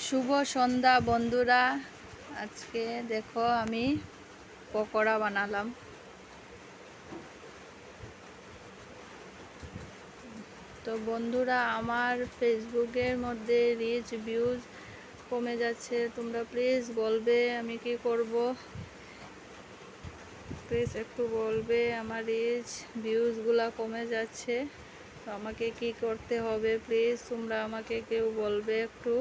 শুভ সন্ধ্যা বন্ধুরা। আজকে দেখো আমি পকোড়া বানালাম। তো বন্ধুরা, আমার ফেসবুকের মধ্যে রিচ ভিউজ কমে যাচ্ছে। তোমরা প্লিজ বলবে আমি কি করব, প্লিজ একটু বলবে। আমার রিচ ভিউজগুলা কমে যাচ্ছে, তো আমাকে কি করতে হবে প্লিজ তোমরা আমাকে কেউ বলবে একটু।